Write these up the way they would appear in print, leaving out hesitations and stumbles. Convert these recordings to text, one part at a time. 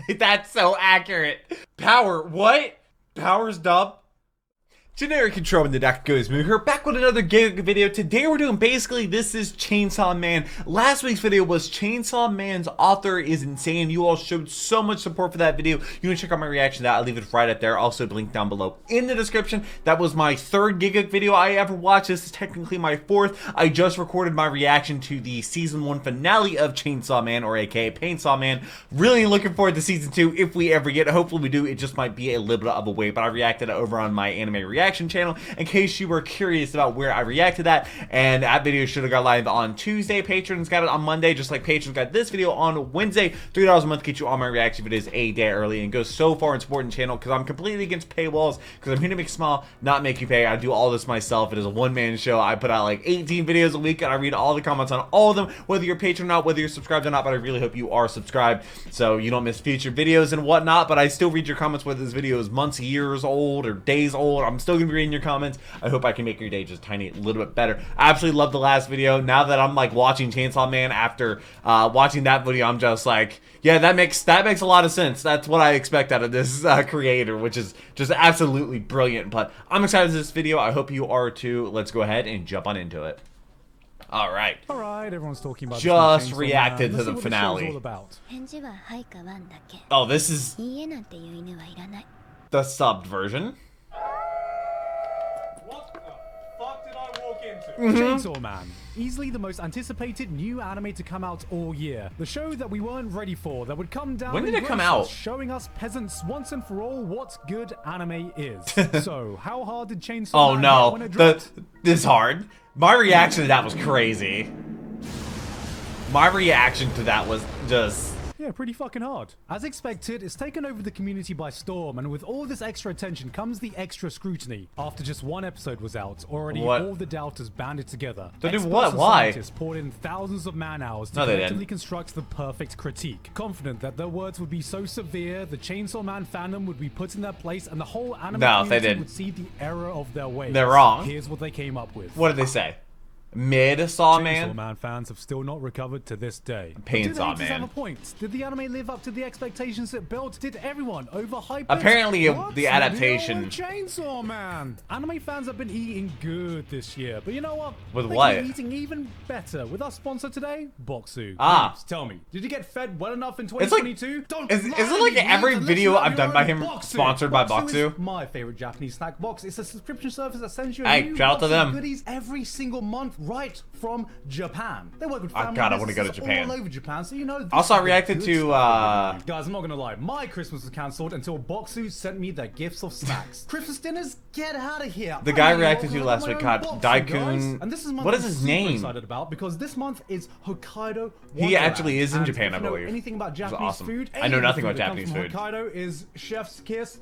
That's so accurate. Power, what? Power's dumb. Generic intro in the deck goes movie here, back with another Gigguk video. Today we're doing basically this is Chainsaw Man. Last week's video was Chainsaw Man's author is insane. You all showed so much support for that video. You can check out my reaction to that. I'll leave it right up there. Also link down below in the description. That was my third Gigguk video I ever watched. This is technically my fourth. I just recorded my reaction to the season 1 finale of Chainsaw Man, or aka Painsaw Man. Really looking forward to season 2 if we ever get it. Hopefully we do. It just might be a little bit of a wait, but I reacted over on my anime reaction channel in case you were curious about where I react to that. And that video should have got live on Tuesday. Patrons got it on Monday, just like patrons got this video on Wednesday. $3 a month get you all my reaction videos a day early and goes so far in supporting the channel because I'm completely against paywalls, because I'm here to make small, not make you pay. I do all this myself. It is a one-man show. I put out like 18 videos a week and I read all the comments on all of them, whether you're a patron or not, whether you're subscribed or not, but I really hope you are subscribed so you don't miss future videos and whatnot. But I still read your comments, whether this video is months, years old, or days old. I'm still gonna be reading your comments. I hope I can make your day just a little bit better. I absolutely love the last video. Now that I'm like watching Chainsaw Man after watching that video, I'm just like, yeah, that makes a lot of sense. That's what I expect out of this creator, which is just absolutely brilliant. But I'm excited for this video. I hope you are too. Let's go ahead and jump on into it. All right, everyone's talking about just reacted to the finale. Oh, this is the subbed version. Chainsaw Man, easily the most anticipated new anime to come out all year. The show that we weren't ready for, that would come down. When did it come out? Showing us peasants once and for all what good anime is. So, how hard did Chainsaw Man no, when it dropped? this hard. My reaction to that was crazy. My reaction to that was just... yeah, pretty fucking hard. As expected, it's taken over the community by storm, and with all this extra attention comes the extra scrutiny. After just one episode was out, already all the doubters banded together. To do what? Why? Scientists poured in thousands of man-hours to collectively construct the perfect critique. Confident that their words would be so severe, the Chainsaw Man fandom would be put in their place, and the whole anime community would see the error of their ways. They're wrong. Here's what they came up with. What did they say? Chainsaw Man fans have still not recovered to this day. Painsaw Man. Have a point? Did the anime live up to the expectations it built? Did everyone overhype it? Apparently, the adaptation. Chainsaw Man. Anime fans have been eating good this year, but you know what? With they what? Can be eating even better with our sponsor today, Boxu. Ah. Please, tell me, did you get fed well enough in 2022? Like, is it like every video I've done by him sponsored by Boxu? Is my favorite Japanese snack box. It's a subscription service that sends you new shout out to them. Goodies every single month. Right from Japan. They work with family God, I want to go to Japan. all over Japan, so you know. Also, I reacted to guys, I'm not gonna lie, my Christmas was cancelled until Boxu sent me their gifts of snacks. Christmas dinners, get out of here. The guy reacted to last week, Daikun. And this is what is his name? Excited about because this month is Hokkaido. He actually is in Japan, I believe. Anything about Japanese food? I know nothing about Japanese food. Hokkaido is chef's kiss.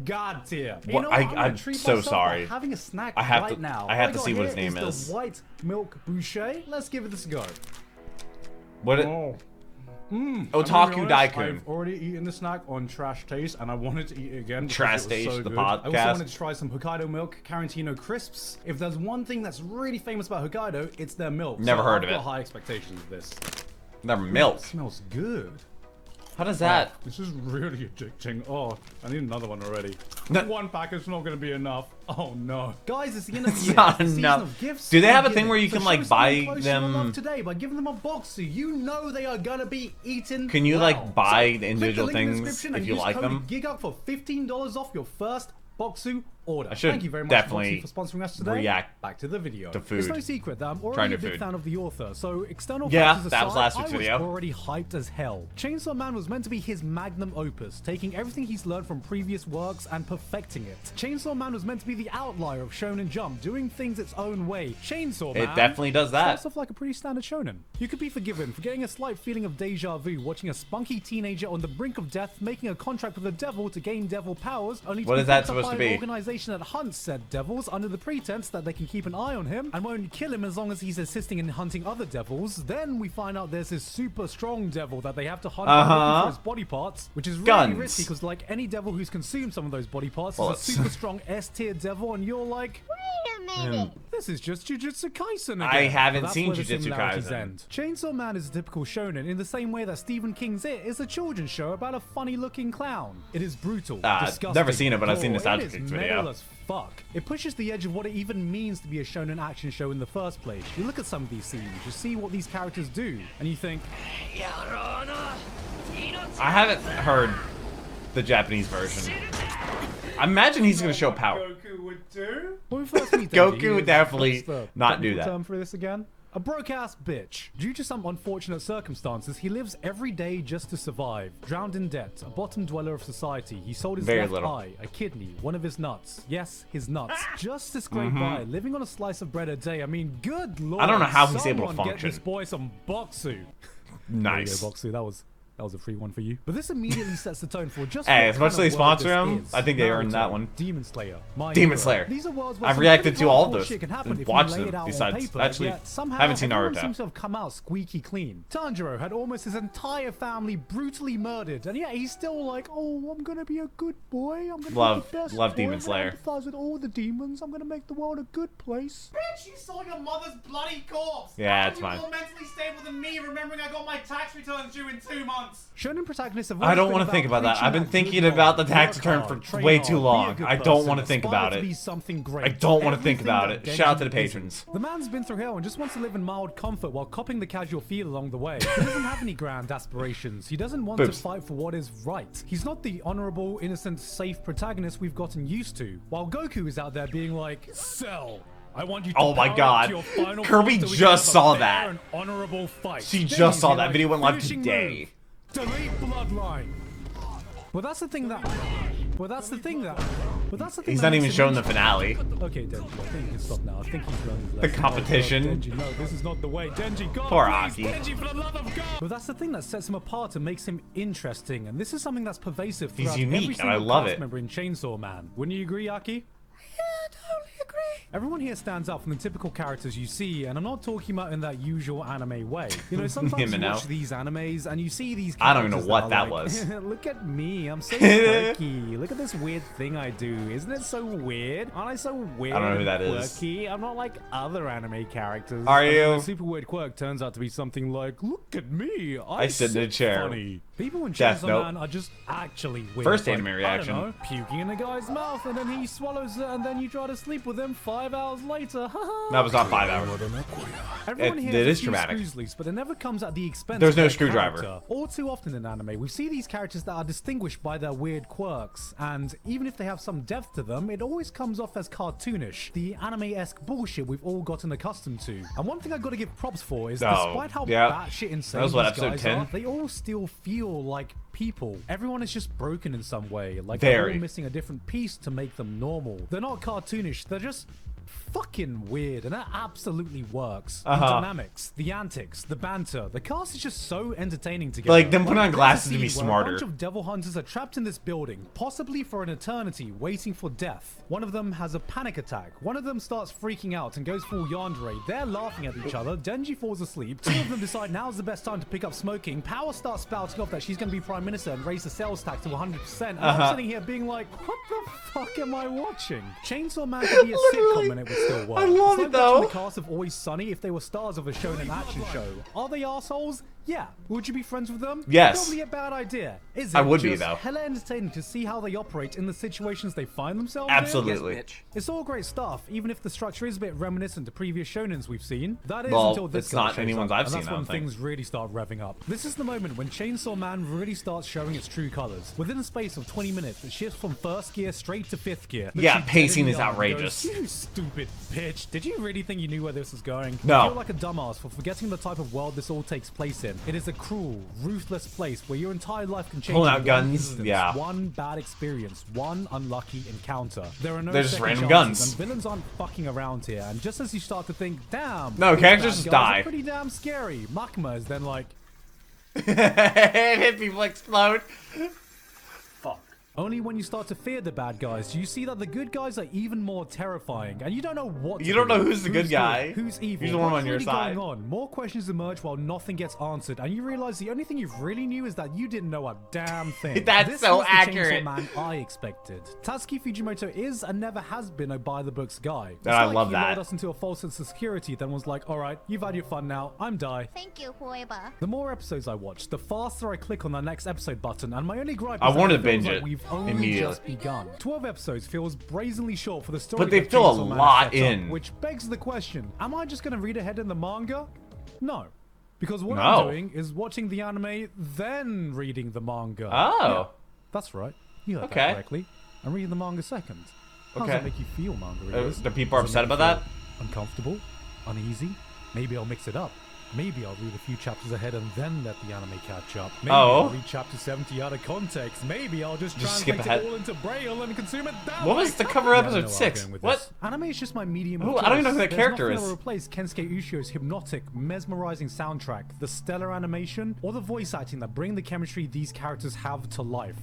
God tier. You know, I'm so sorry. Having a snack I have right to. now. I have to see what his name is. The white milk boucher. Let's give it this a go. What? Otaku Daikun. I've already eaten the snack on Trash Taste, and I wanted to eat it again. Trash Taste, so the good. podcast. I also wanted to try some Hokkaido milk Carantino crisps. If there's one thing that's really famous about Hokkaido, it's their milk. Never heard of it. I've got high expectations of this. Their milk. It smells good. How does that? Oh, this is really addicting. Oh, I need another one already. No. One pack is not going to be enough. Oh no, guys! It's the end of the It's year. not It's the enough. season of gifts. Do they have a thing where you can like buy them love today by giving them a box, so you know they are gonna be eaten. Can you like buy the individual click the link in the things description if and you use like code them? Gigguk for $15 off your first Boxu order. I should Thank you very much, definitely Boxu, for sponsoring us today. react Back to the video. to food. It's no secret that I'm Trying already to a big food. fan of the author, so external Yeah, factors that aside, was last week's video. I was already hyped as hell. Chainsaw Man was meant to be his magnum opus, taking everything he's learned from previous works and perfecting it. Chainsaw Man was meant to be the outlier of Shonen Jump, doing things its own way. Chainsaw Man It definitely does that. starts off like a pretty standard shonen. You could be forgiven for getting a slight feeling of deja vu, watching a spunky teenager on the brink of death making a contract with the devil to gain devil powers, only to What be is that picked up supposed by to an be? organization organization that hunts said devils under the pretense that they can keep an eye on him and won't kill him as long as he's assisting in hunting other devils. Then we find out there's this super strong devil that they have to hunt by looking for his body parts, which is really risky because like any devil who's consumed some of those body parts is a super strong S-tier devil, and you're like, wait a minute, this is just Jujutsu Kaisen again. I haven't seen Jujutsu Kaisen. Chainsaw Man is a typical shonen in the same way that Stephen King's It is a children's show about a funny-looking clown. It is brutal, disgusting, never seen it, but I've seen the Nostalgia Kicks video. As fuck. It pushes the edge of what it even means to be a shonen action show in the first place. You look at some of these scenes, you see what these characters do, and you think, I haven't heard the Japanese version. I imagine he's going to show power. Goku would do? When we first meet Goku would definitely not do that. Term for this again? A broke-ass bitch. Due to some unfortunate circumstances, he lives every day just to survive. Drowned in debt, a bottom dweller of society. He sold his left eye, a kidney, one of his nuts. Yes, his nuts. Just to scrape by, living on a slice of bread a day. I mean, good lord. I don't know how he's able to function. Get this boy some boxu. Nice. There you go, boxu. That was a free one for you. But this immediately sets the tone for just hey, as much as they sponsor him, I think they earned that one. Demon Slayer. Demon Slayer. These are worlds where I've reacted to all of those and watched them. Besides, actually, haven't seen Naruto. Seems to have come out squeaky clean. Tanjiro had almost his entire family brutally murdered, and yet he's still like, oh, I'm gonna be a good boy. I'm gonna be the best love boy. Demon Slayer. I'm gonna empathize with all the demons. I'm gonna make the world a good place. Bitch, you saw your mother's bloody corpse. Yeah, it's fine. You're more mentally stable than me, remembering I got my tax returns due in 2 months. Shonen protagonists have I don't want to think about that. I've been thinking about the tax return for way too long. I don't want to think about it. I don't want to think about it. Shout out to the patrons. The man's been through hell and just wants to live in mild comfort while copping the casual feel along the way. He doesn't have any grand aspirations. He doesn't want to fight for what is right. He's not the honorable, innocent, safe protagonist we've gotten used to. While Goku is out there being like, Cell, I want you to oh my god. Kirby just saw that. Honorable fight. She just saw that video, went live today. Delete bloodline. Well, that's the thing that. He's not even showing the finale. Okay, Denji, I think you can stop now. I think he's learning the competition. No, Denji, no, this is not the way. Denji, God, poor please, Aki. Denji, for the love of God. But that's the thing that sets him apart and makes him interesting, and this is something that's pervasive throughout he's unique, every single and I love cast it. member in Chainsaw Man. Wouldn't you agree, Aki? Yeah, totally agree. Everyone here stands out from the typical characters you see, and I'm not talking about in that usual anime way. You know, sometimes you watch these animes and you see these characters. I don't even know what that was. Look at me, I'm so quirky. Look at this weird thing I do. Isn't it so weird? Aren't I so weird? I don't know who that is. Quirky? I'm not like other anime characters. Are you? The super weird quirk turns out to be something like, look at me, I sit in a chair. Funny. People in Chainsaw Man are just actually weird. First like, anime reaction. I don't know, puking in a guy's mouth and then he swallows it and then you try to sleep with him 5 hours later. That was not 5 hours. Everyone here it has is dramatic. Loose, but it never comes at the expense There's of no their screwdriver. Character. All too often in anime, we see these characters that are distinguished by their weird quirks, and even if they have some depth to them, it always comes off as cartoonish, the anime-esque bullshit we've all gotten accustomed to. And one thing I gotta give props for is, despite how batshit insane these guys are, they all still feel like people. Everyone is just broken in some way, like they're all missing a different piece to make them normal. They're not cartoonish, they're just fucking weird, and that absolutely works. The dynamics, the antics, the banter, the cast is just so entertaining together. Like them putting on glasses to be smarter. A bunch of devil hunters are trapped in this building, possibly for an eternity, waiting for death. One of them has a panic attack. One of them starts freaking out and goes full yandere. They're laughing at each other. Denji falls asleep. Two of them decide now's the best time to pick up smoking. Power starts spouting off that she's going to be prime minister and raise the sales tax to 100%. And I'm sitting here being like, what the fuck am I watching? Chainsaw Man could be a sitcom and it would still work. I love it though. The cast of Always Sunny if they were stars of a shonen action show. Are they assholes? Yeah. Would you be friends with them? Yes. Probably a bad idea. Is it? I would be though. Hella entertaining to see how they operate in the situations they find themselves Absolutely. in. Yes, it's all great stuff, even if the structure is a bit reminiscent to previous shonens we've seen. That is until this it's not anyone's I've seen. That's when things really start revving up. This is the moment when Chainsaw Man really starts showing its true colors. Within the space of 20 minutes, it shifts from first gear straight to fifth gear. Yeah, pacing is outrageous. Goes, you stupid bitch. Did you really think you knew where this was going? No. I feel like a dumbass for forgetting the type of world this all takes place in. It is a cruel, ruthless place where your entire life can change. Pulling out in guns, instance, yeah. One bad experience, one unlucky encounter. There are no They're just second random chances, guns. And villains aren't fucking around here. And just as you start to think, damn, no, these characters bad just guys die. are pretty damn scary. Makima is then like, People explode. fuck. Only when you start to fear the bad guys do you see that the good guys are even more terrifying, and you don't know what to You don't know believe. who's the good guy. Who's evil? Who's the one What's on your really side? going on? More questions emerge while nothing gets answered, and you realize the only thing you really knew is that you didn't know a damn thing. That's this so was the accurate. Chainsaw Man I expected. Tatsuki Fujimoto is and never has been a by-the-books guy. It's I like love he that. lured us into a false sense of security, then was like, all right, you've had your fun now, I'm die. Thank you, forever. The more episodes I watch, the faster I click on the next episode button, and my only gripe I is that wanted it to feels binge like it we've only immediately. just begun. 12 episodes feels brazenly short for the story. But they that fill a Chainsaw Man lot has set up, in. which begs the question: am I just going to read ahead in the manga? No, because what No. I'm doing is watching the anime, then reading the manga. Oh. Yeah, that's right. You heard Okay. that correctly. I'm reading the manga second. How does Okay. that make you feel, manga readers? The people are Does it upset make you about feel uncomfortable? Uneasy? Maybe I'll mix it up. Maybe I'll read a few chapters ahead and then let the anime catch up. Maybe Oh. I'll read chapter 70 out of context. Maybe I'll just skip translate ahead. it all into Braille and consume it that What way. was the cover Yeah, I episode know where I'm 6? going with What? this. Anime is just my medium of Ooh, I don't even know choice. who that There's character nothing is. that'll replace Kensuke Ushio's hypnotic, mesmerizing soundtrack, the stellar animation, or the voice acting that bring the chemistry these characters have to life.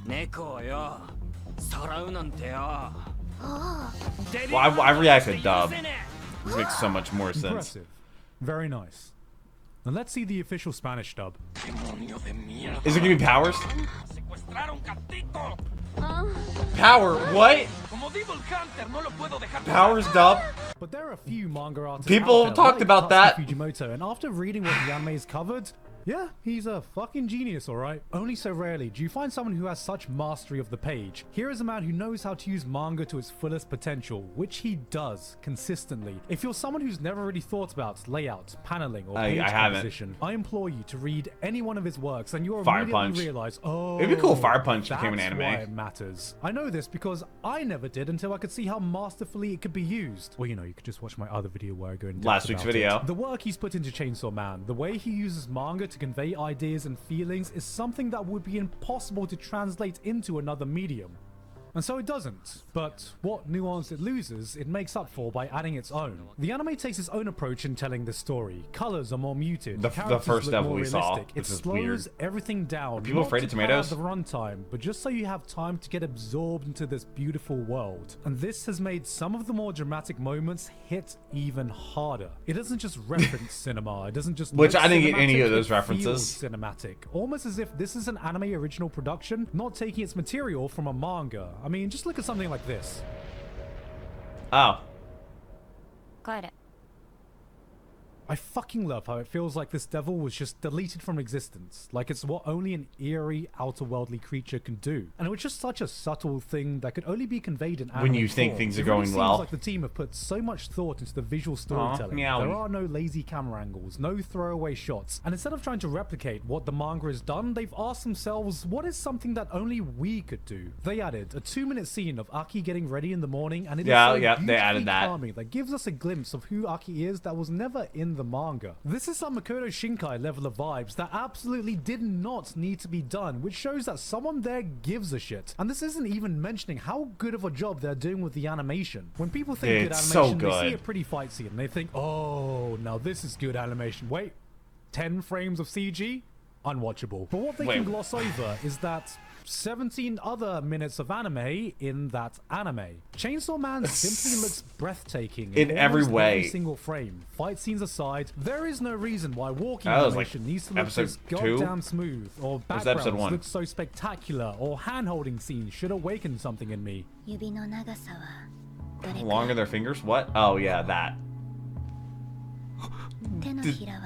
猫よさらうなんてよ Well, I reacted dub. This makes so much more sense. Impressive. Very nice. Now let's see the official Spanish dub. Is it gonna be powers? secuestraron gatito Power? What? como dijo el hunter no lo puedo dejar Powers dub? But there are a few manga artists People out there talked like about Tatsuki that. Fujimoto, and after reading what the anime has covered, yeah, he's a fucking genius, alright? Only so rarely do you find someone who has such mastery of the page. Here is a man who knows how to use manga to its fullest potential, which he does consistently. If you're someone who's never really thought about layout, paneling, or page I haven't. composition, I implore you to read any one of his works, and you'll Fire immediately Punch. realize, oh, It'd be cool if Fire Punch became an that's anime. why it matters. I know this because I never did until I could see how masterfully it could be used. Well, you know, you could just watch my other video where I go into Last week's video. The work he's put into Chainsaw Man, the way he uses manga to convey ideas and feelings is something that would be impossible to translate into another medium. And so it doesn't. But what nuance it loses, it makes up for by adding its own. The anime takes its own approach in telling the story. Colors are more muted. The characters first look devil more we saw. realistic. It This is slows weird. everything down. people not afraid to of pad out tomatoes? the runtime, but just so you have time to get absorbed into this beautiful world. And this has made some of the more dramatic moments hit even harder. It doesn't just reference cinema. It doesn't just Which look I didn't get any cinematic, of those it feels references. cinematic. Almost as if this is an anime original production, not taking its material from a manga. I mean, just look at something like this. Oh. 帰れ I fucking love how it feels like this devil was just deleted from existence, like it's what only an eerie, outer-worldly creature can do. And it was just such a subtle thing that could only be conveyed in anime When you think form. things are It really going seems well. like the team have put so much thought into the visual storytelling. meow. There are no lazy camera angles, no throwaway shots, and instead of trying to replicate what the manga has done, they've asked themselves, what is something that only we could do? They added a 2-minute scene of Aki getting ready in the morning, and it is Yeah, so yeah, they added beautifully that. calming that gives us a glimpse of who Aki is that was never in the manga. This is some Makoto Shinkai level of vibes that absolutely did not need to be done, which shows that someone there gives a shit. And this isn't even mentioning how good of a job they're doing with the animation. When people think good It's so animation, they see good. a pretty fight scene and they think, oh, now this is good animation. Wait, 10 frames of CG? Unwatchable. But what they Wait. can gloss over is that 17 other minutes of anime in that anime. Chainsaw Man simply looks breathtaking In every almost way. every single frame. Fight scenes aside, there is no reason why walking That was like animation needs to look episode this 2? goddamn smooth, or was episode backgrounds 1? look so spectacular, or hand-holding scenes should awaken something in me. 指の長さはどれ How く long ら are their fingers? What? Oh, yeah, that. い手のひらは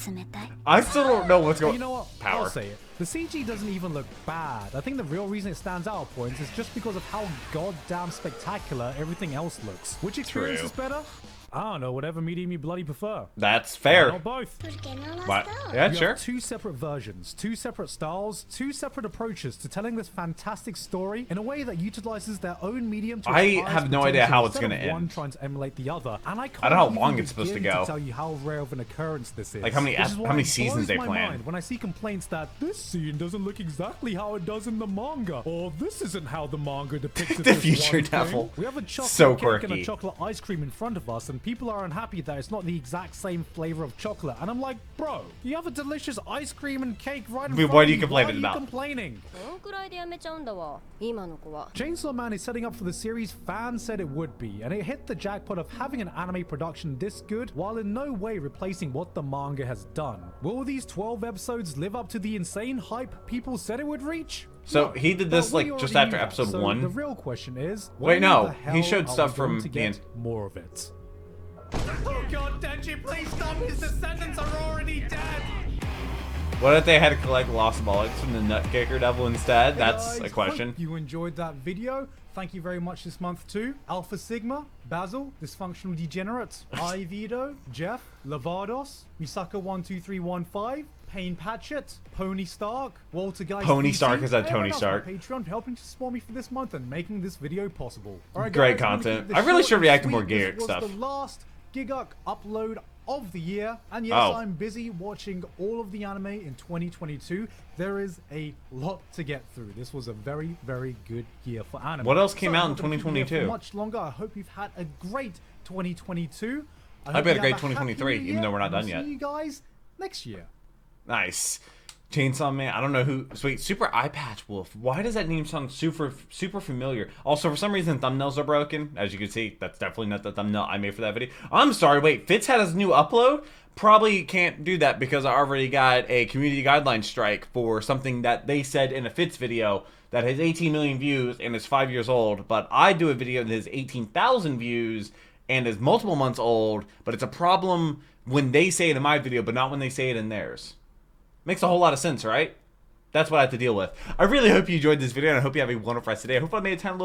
冷たい I still don't know what's You going know what? Power. I'll say it. The CG doesn't even look bad. I think the real reason it stands out at points is just because of how goddamn spectacular everything else looks. Which experience True. is better? I don't know, whatever medium you bloody prefer. That's Why fair. not both? Porque no lo But, está. yeah, You sure. have 2 separate versions, 2 separate styles, 2 separate approaches to telling this fantastic story in a way that utilizes their own medium to its I highest have no idea potential how it's instead gonna of one end. trying to emulate the other. And I can't I don't know how even long it's supposed to begin go. tell you how rare of an occurrence this is. Like, how many Which is how why many it seasons blows they my planned? mind when I see complaints that this scene doesn't look exactly how it does in the manga, or this isn't how the manga depicted The this future one thing. devil. We have a chocolate So cake and quirky. a chocolate ice cream in front of us, and people are unhappy that it's not the exact same flavor of chocolate. And I'm like, bro, you have a delicious ice cream and cake right in front What are of you you. complaining Why are about? you complaining? このくらいでやめちゃうんだわ今の子は Chainsaw Man is setting up for the series fans said it would be, and it hit the jackpot of having an anime production this good while in no way replacing what the manga has done. Will these 12 episodes live up to the insane hype people said it would reach? So No, he did but this we like just already after knew that, episode so 1. The real question is, Wait, when no, the he hell showed are stuff we going from to the end. get more of it. Oh god, Denji, please stop! His descendants are already dead! What if they had to collect lost bullets from the Nutkicker Devil instead? Hey That's guys, a question. hope you enjoyed that video. Thank you very much this month to Alpha Sigma, Basil, Dysfunctional Degenerate, Ivido, Jeff, Lavados, Misaka12315, Payne Patchett, Pony Stark, Walter Guy. Pony Stark is that and Tony everyone else Stark. on Patreon for helping to support me for this month and making this video possible. Alright, Great guys, I'm gonna content. keep this I really short should and react to sweet. more Gigguk This stuff. was the last Gigguk upload of the year, and yes, Oh. I'm busy watching all of the anime in 2022. There is a lot to get through. This was a very, very good year for anime. What else came out in I'm not gonna keep you here 2022? for much longer. I hope you've had a great 2022. I hope hope you had a you great have happy 2023, new even though year, we're not and done I'll yet. See you guys next year. Nice. Chainsaw Man. I don't know who. Sweet. Super Eye Patch Wolf. Why does that name sound super familiar? Also, for some reason, thumbnails are broken. As you can see, that's definitely not the thumbnail I made for that video. I'm sorry. Wait, Fitz had his new upload? Probably can't do that because I already got a community guideline strike for something that they said in a Fitz video that has 18 million views and is 5 years old. But I do a video that has 18,000 views and is multiple months old. But it's a problem when they say it in my video, but not when they say it in theirs. Makes a whole lot of sense, right? That's what I have to deal with. I really hope you enjoyed this video, and I hope you have a wonderful rest of the day. I hope I made it tiny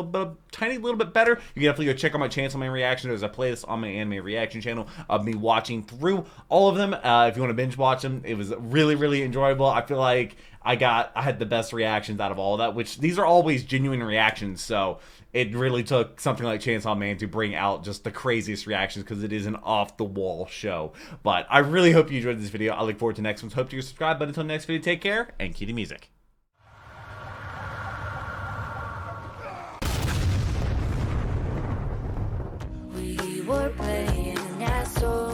little bit better. You can definitely go check out my Chainsaw Man reaction. There's a playlist on my anime reaction channel of me watching through all of them. If you want to binge watch them, it was really, really enjoyable. I feel like I had the best reactions out of all of that, which these are always genuine reactions, so it really took something like Chainsaw Man to bring out just the craziest reactions because it is an off-the-wall show. But I really hope you enjoyed this video. I look forward to next one's. Hope you subscribe. But until next video, take care and keep the music. We were playing asshole